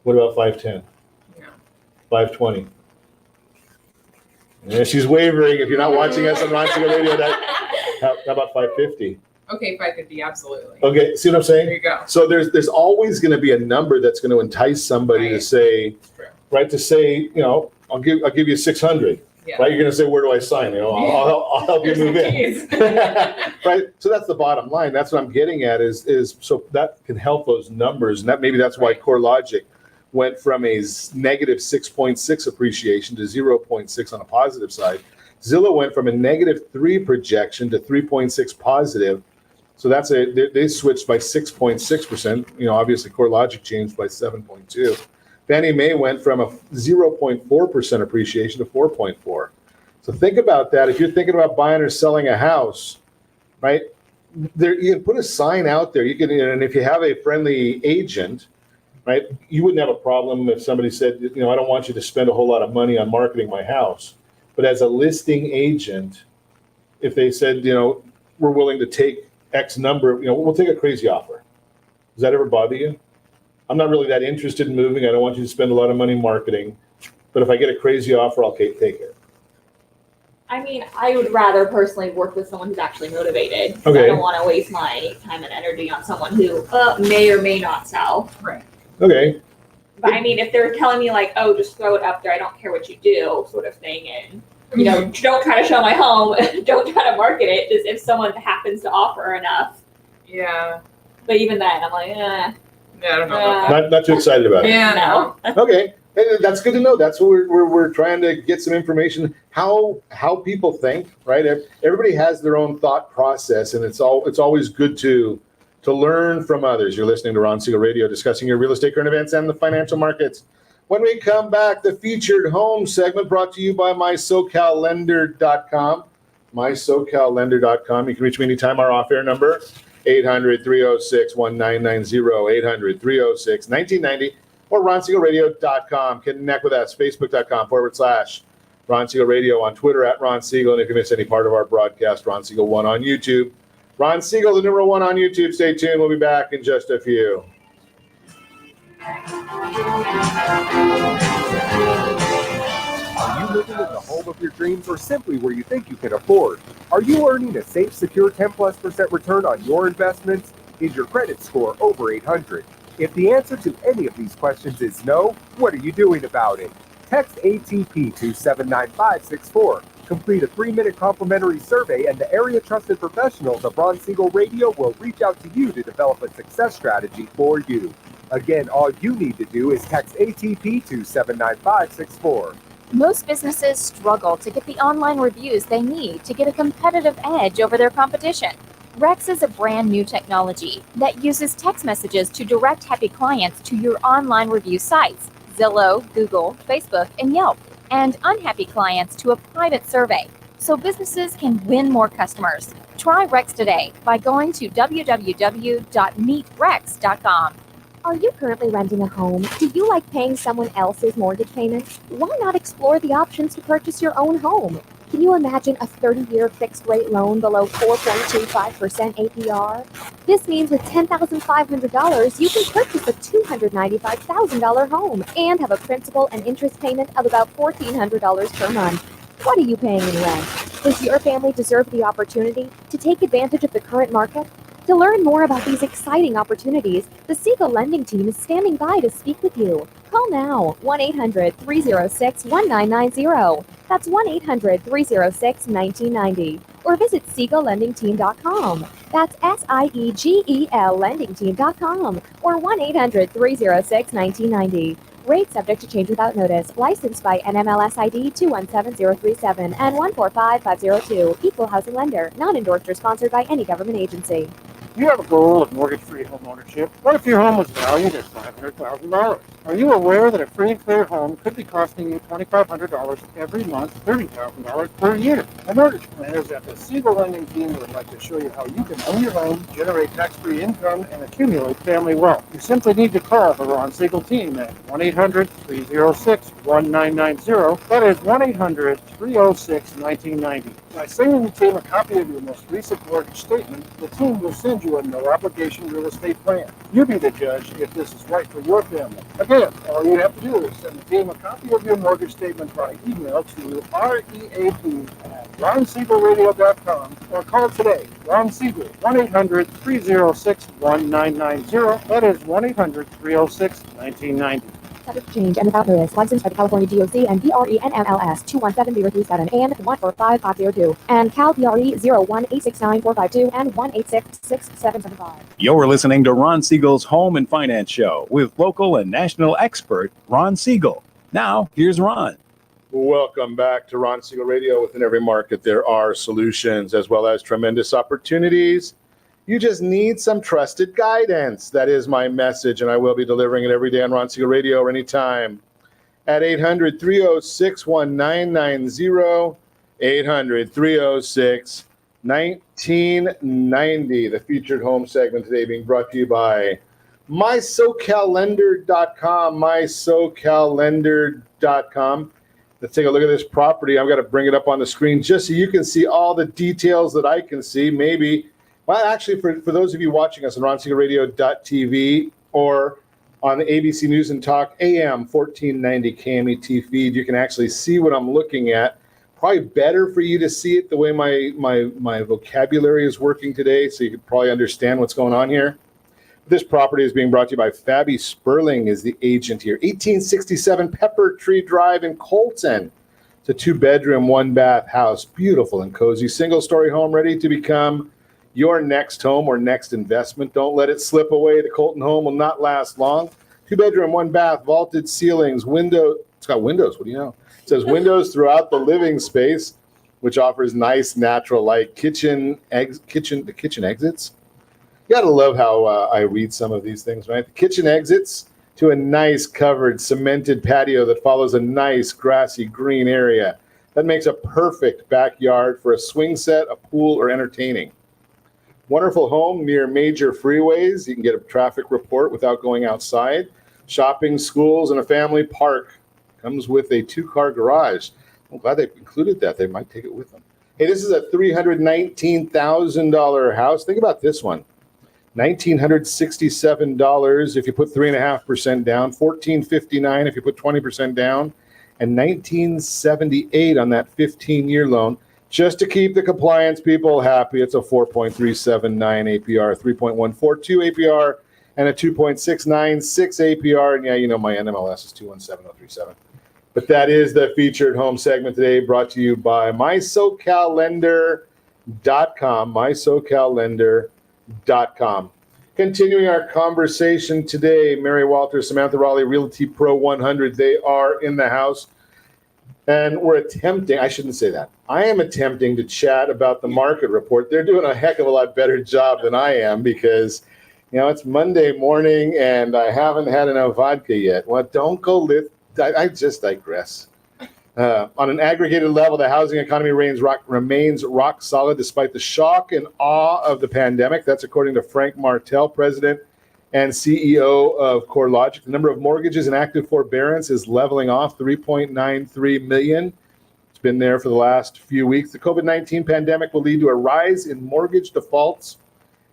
What about 510? Yeah. 520? Yeah, she's wavering. If you're not watching us on Ron Siegel Radio, how about 550? Okay, 550, absolutely. Okay, see what I'm saying? There you go. So there's always going to be a number that's going to entice somebody to say, right? To say, you know, I'll give you 600. Yeah. Right? You're going to say, where do I sign? You know, I'll help you move in. Right? So that's the bottom line. That's what I'm getting at is so that can help those numbers, and that's why CoreLogic went from a negative 6.6 appreciation to 0.6 on a positive side. Zillow went from a -3 projection to 3.6 positive. So they switched by 6.6%. You know, obviously CoreLogic changed by 7.2. Fannie Mae went from a 0.4% appreciation to 4.4. So think about that. If you're thinking about buying or selling a house, right? You can put a sign out there. You can, and if you have a friendly agent, right, you wouldn't have a problem if somebody said, you know, I don't want you to spend a whole lot of money on marketing my house. But as a listing agent, if they said, you know, we're willing to take X number, you know, we'll take a crazy offer. Does that ever bother you? I'm not really that interested in moving. I don't want you to spend a lot of money marketing. But if I get a crazy offer, I'll take it. I mean, I would rather personally work with someone who's actually motivated. Okay. I don't want to waste my time and energy on someone who may or may not sell. Right. Okay. But I mean, if they're telling me like, oh, just throw it up there, I don't care what you do, sort of thing, and you know, don't try to show my home, don't try to market it, just if someone happens to offer enough. Yeah. But even then, I'm like, Yeah, I don't know about that. Not too excited about it. Yeah, no. Okay. Hey, that's good to know. That's what we're trying to get some information. How people think, right? Everybody has their own thought process, and it's always good to learn from others. You're listening to Ron Siegel Radio, discussing your real estate current events and the financial markets. When we come back, the featured home segment brought to you by MySoCalLender.com. MySoCalLender.com. You can reach me anytime. Our off-air number, 800-306-1990, 800-306-1990, or RonSiegelRadio.com. Connect with us, Facebook.com/Ron Siegel Radio, on Twitter @Ron Siegel. And if you miss any part of our broadcast, Ron Siegel 1 on YouTube. Ron Siegel, the number 1 on YouTube. Stay tuned. We'll be back in just a few. Are you living in the home of your dreams, or simply where you think you can afford? Are you earning a safe, secure 10+% return on your investments? Is your credit score over 800? If the answer to any of these questions is no, what are you doing about it? Text ATP to 79564. Complete a 3-minute complimentary survey, and the area trusted professionals of Ron Siegel Radio will reach out to you to develop a success strategy for you. Again, all you need to do is text ATP to 79564. Most businesses struggle to get the online reviews they need to get a competitive edge over their competition. Rex is a brand new technology that uses text messages to direct happy clients to your online review sites, Zillow, Google, Facebook, and Yelp, and unhappy clients to a private survey, so businesses can win more customers. Try Rex today by going to www.meetrex.com. Are you currently renting a home? Do you like paying someone else's mortgage payments? Why not explore the options to purchase your own home? Can you imagine a 30-year fixed-rate loan below 4.25% APR? This means with $10,500, you can purchase a $295,000 home and have a principal and interest payment of about $1,400 per month. What are you paying in rent? Does your family deserve the opportunity to take advantage of the current market? To learn more about these exciting opportunities, the Siegel Lending Team is standing by to speak with you. Call now, 1-800-306-1990. That's 1-800-306-1990. Or visit SiegelLendingTeam.com. That's SIEGEL LendingTeam.com. Or 1-800-306-1990. Rate subject to change without notice. Licensed by NMLS ID 217037 and 145502. Equal housing lender. Not endorsed or sponsored by any government agency. Do you have a goal of mortgage-free home ownership? What if your home was valued at $500,000? Are you aware that a free and clear home could be costing you $2,500 every month, $30,000 per year? The mortgage planners at the Siegel Lending Team would like to show you how you can own your home, generate tax-free income, and accumulate family wealth. You simply need to call the Ron Siegel Team at 1-800-306-1990. That is 1-800-306-1990. By sending the team a copy of your most recent mortgage statement, the team will send you a no-obligation real estate plan. You be the judge if this is right for your family. Again, all you have to do is send the team a copy of your mortgage statement by email to reap@ronsiegelradio.com or call today. Ron Siegel, 1-800-306-1990. That is 1-800-306-1990. Subject to change and without notice. Licensed by the California DOC and DRE/NMLS 217037 and 14552 and Cal DRE 01869452 and 1866775. You're listening to Ron Siegel's Home and Finance Show with local and national expert Ron Siegel. Now, here's Ron. Welcome back to Ron Siegel Radio. Within every market, there are solutions as well as tremendous opportunities. You just need some trusted guidance. That is my message, and I will be delivering it every day on Ron Siegel Radio or anytime at 800-306-1990, 800-306-1990. The featured home segment today being brought to you by MySoCalLender.com, MySoCalLender.com. Let's take a look at this property. I've got to bring it up on the screen just so you can see all the details that I can see. Maybe, well, actually, for those of you watching us on RonSiegelRadio.tv or on the ABC News and Talk AM 1490 KMET feed, you can actually see what I'm looking at. Probably better for you to see it the way my vocabulary is working today, so you can probably understand what's going on here. This property is being brought to you by Fabi Sperling is the agent here. 1867 Pepper Tree Drive in Colton. It's a 2-bedroom, 1-bath house. Beautiful and cozy. Single-story home ready to become your next home or next investment. Don't let it slip away. The Colton home will not last long. 2-bedroom, 1-bath, vaulted ceilings, window. It's got windows. What do you know? It says windows throughout the living space, which offers nice natural light. The kitchen exits. You got to love how I read some of these things, right? The kitchen exits to a nice covered cemented patio that follows a nice grassy green area. That makes a perfect backyard for a swing set, a pool, or entertaining. Wonderful home near major freeways. You can get a traffic report without going outside. Shopping, schools, and a family park. Comes with a 2-car garage. I'm glad they included that. They might take it with them. Hey, this is a $319,000 house. Think about this one. $1,967 if you put 3.5% down, $1,459 if you put 20% down, and $1,978 on that 15-year loan. Just to keep the compliance people happy, it's a 4.379 APR, 3.142 APR, and a 2.696 APR. And yeah, you know my NMLS is 217037. But that is the featured home segment today, brought to you by MySoCalLender.com, MySoCalLender.com. Continuing our conversation today, Mary Walters, Samantha Rawley, Realty Pro 100, they are in the house. And we're attempting, I shouldn't say that. I am attempting to chat about the market report. They're doing a heck of a lot better job than I am because, you know, it's Monday morning and I haven't had enough vodka yet. Well, don't go live. I just digress. On an aggregated level, the housing economy remains rock solid despite the shock and awe of the pandemic. That's according to Frank Martell, president and CEO of CoreLogic. The number of mortgages in active forbearance is leveling off, 3.93 million. It's been there for the last few weeks. The COVID-19 pandemic will lead to a rise in mortgage defaults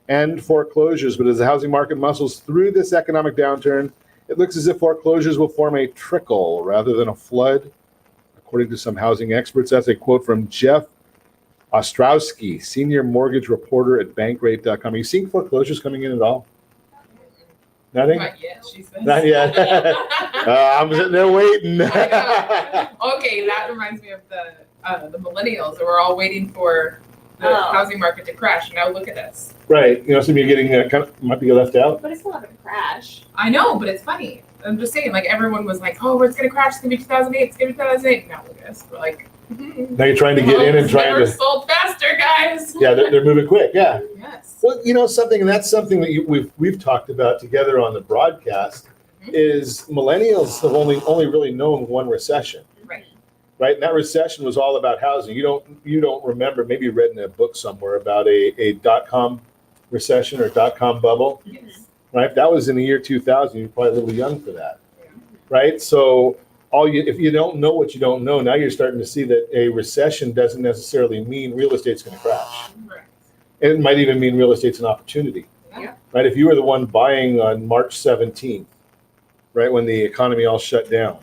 and foreclosures. But as the housing market muscles through this economic downturn, it looks as if foreclosures will form a trickle rather than a flood. According to some housing experts, that's a quote from Jeff Ostrowski, senior mortgage reporter at Bankrate.com. Are you seeing foreclosures coming in at all? Nothing? Not yet, she says. Not yet. I'm sitting there waiting. Okay, that reminds me of the Millennials. We're all waiting for the housing market to crash. Now look at us. Right. You know, some of you getting might be left out. But it's still not going to crash. I know, but it's funny. I'm just saying, like, everyone was like, oh, it's going to crash. It's going to be 2008. It's going to be 2008. Now look at us. We're like, Now you're trying to get in and trying never to. sold faster, guys. Yeah, they're moving quick. Yeah. Yes. Well, you know something, and that's something that we've talked about together on the broadcast. Is millennials have only really known one recession. Right, and that recession was all about housing. You don't remember? Maybe you read in a book somewhere about a .com recession or .com bubble. Yes. Right, that was in the year 2000. You're probably a little young for that. Right, so if you don't know what you don't know, now you're starting to see that a recession doesn't necessarily mean real estate's going to crash. Right. It might even mean real estate's an opportunity. Yeah. Right, if you were the one buying on March 17th, right when the economy all shut down.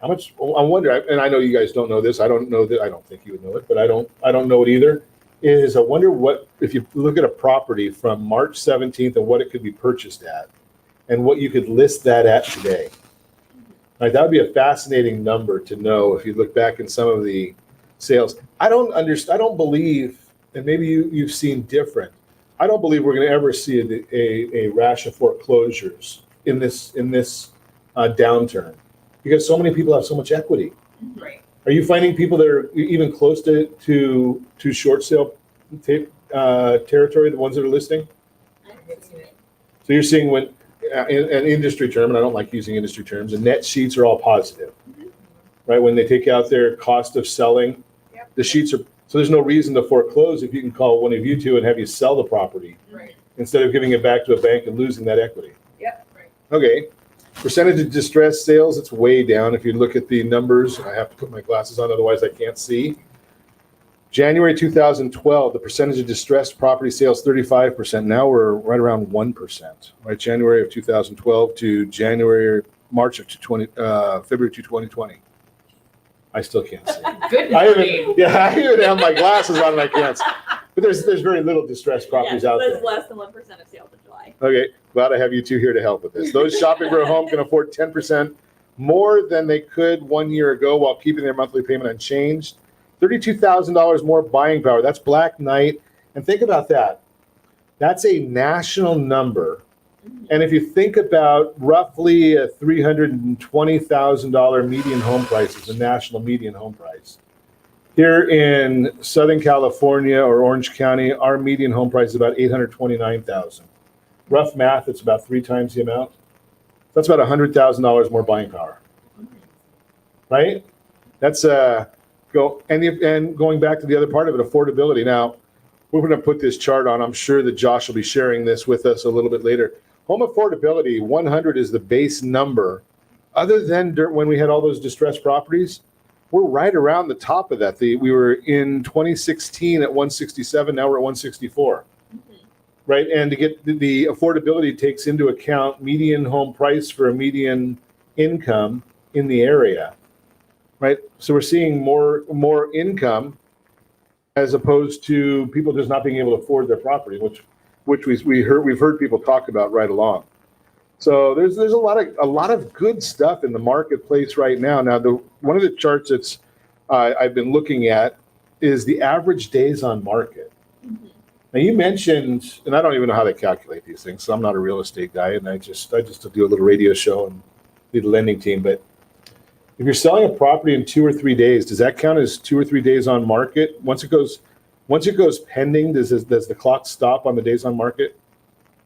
How much? I wonder, and I know you guys don't know this. I don't know that. I don't think you would know it, but I don't know it either. Is I wonder what if you look at a property from March 17th and what it could be purchased at, and what you could list that at today. Like that would be a fascinating number to know if you look back in some of the sales. I don't believe, and maybe you've seen different. I don't believe we're going to ever see a rash of foreclosures in this downturn. Because so many people have so much equity. Right. Are you finding people that are even close to short sale territory, the ones that are listing? So you're seeing when, in an industry term, and I don't like using industry terms, the net sheets are all positive. Right? When they take out their cost of selling, the sheets are, so there's no reason to foreclose if you can call one of you two and have you sell the property instead of giving it back to a bank and losing that equity. Okay. Percentage of distressed sales, it's way down. If you look at the numbers, I have to put my glasses on, otherwise I can't see. January 2012, the percentage of distressed property sales, 35%. Now we're right around 1%. Right, January of 2012 to March of February 2020. I still can't see. Good I morning. even have my glasses on and I can't see. But there's very little distressed properties out there. There's less than 1% of sales in July. Okay, glad I have you two here to help with this. Those shopping for a home can afford 10% more than they could 1 year ago while keeping their monthly payment unchanged. $32,000 more buying power. That's Black Knight. And think about that. That's a national number. And if you think about roughly a $320,000 median home price is a national median home price. Here in Southern California or Orange County, our median home price is about $829,000. Rough math, it's about 3 times the amount. That's about $100,000 more buying power, right? That's going back to the other part of it, affordability. Now, we're going to put this chart on. I'm sure that Josh will be sharing this with us a little bit later. Home affordability, 100 is the base number. Other than when we had all those distressed properties, we're right around the top of that. We were in 2016 at 167. Now we're at 164. Right, and to get the affordability takes into account median home price for a median income in the area, right? So we're seeing more income as opposed to people just not being able to afford their property, which we've heard people talk about right along. So there's a lot of good stuff in the marketplace right now. Now one of the charts that's I've been looking at is the average days on market. Now you mentioned, and I don't even know how they calculate these things, so I'm not a real estate guy, and I just do a little radio show and lead a lending team. But if you're selling a property in 2 or 3 days, does that count as 2 or 3 days on market? Once it goes pending, does the clock stop on the days on market?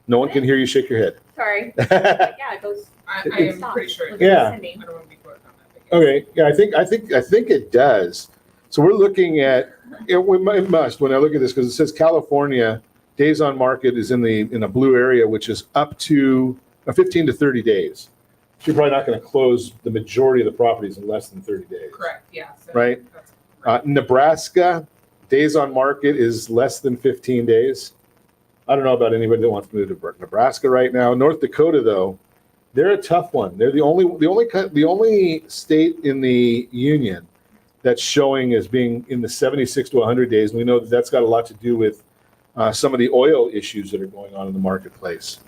No one can hear you shake your head. Sorry. Yeah, it goes. I am pretty sure. Yeah. I don't want to be quoted on that. Okay. Yeah, I think it does. So we're looking at it must when I look at this because it says California days on market is in a blue area, which is up to 15 to 30 days. So you're probably not going to close the majority of the properties in less than 30 days. Correct. Yeah. So Right. That's right. Nebraska days on market is less than 15 days. I don't know about anybody that wants to move to Nebraska right now. North Dakota, though, they're a tough one. They're the only state in the union that's showing as being in the 76 to 100 days. And we know that that's got a lot to do with some of the oil issues that are going on in the marketplace.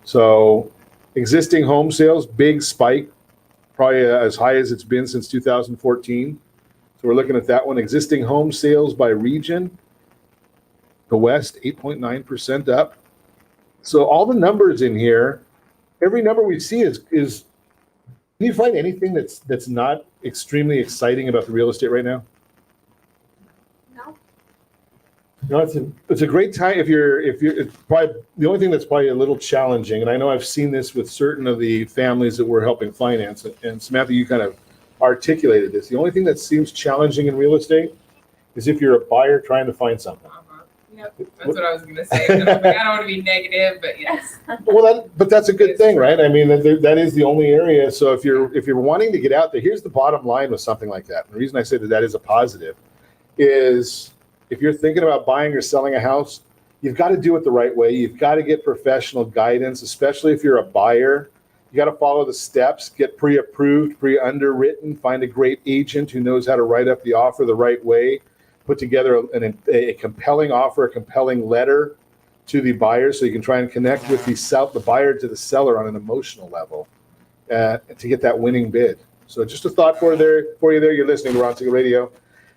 So existing home sales, big spike, probably as high as it's been since 2014. So we're looking at that one. Existing home sales by region, the West, 8.9% up. So all the numbers in here, every number we see is can you find anything that's not extremely exciting about the real estate right now? It's a great time if you're it's probably the only thing that's probably a little challenging, and I know I've seen this with certain of the families that we're helping finance, and Samantha, you kind of articulated this. The only thing that seems challenging in real estate is if you're a buyer trying to find something. Yep, that's what I was going to say. And I was like, I don't want to be negative, but yes. Well, but that's a good thing, right? I mean, that is the only area. So if you're wanting to get out there, here's the bottom line with something like that. And the reason I say that is a positive is if you're thinking about buying or selling a house, you've got to do it the right way. You've got to get professional guidance, especially if you're a buyer. You got to follow the steps, get pre-approved, pre-underwritten, find a great agent who knows how to write up the offer the right way, put together a compelling offer, a compelling letter to the buyer so you can try and connect with the buyer to the seller on an emotional level to get that winning bid. So just a thought for you there. You're listening to Ron Siegel Radio.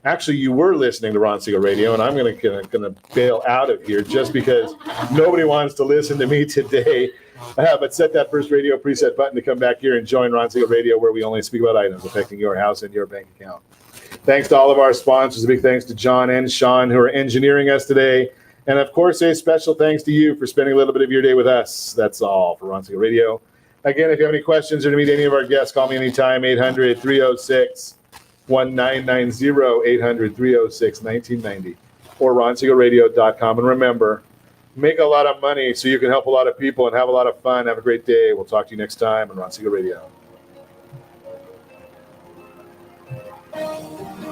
Actually, you were listening to Ron Siegel Radio, and I'm gonna bail out of here just because nobody wants to listen to me today. But set that first radio preset button to come back here and join Ron Siegel Radio, where we only speak about items affecting your house and your bank account. Thanks to all of our sponsors. A big thanks to John and Sean who are engineering us today. And of course, a special thanks to you for spending a little bit of your day with us. That's all for Ron Siegel Radio. Again, if you have any questions or to meet any of our guests, call me anytime, 800-306-1990, 800-306-1990, or ronsiegelradio.com. And remember, make a lot of money so you can help a lot of people and have a lot of fun. Have a great day. We'll talk to you next time on Ron Siegel Radio.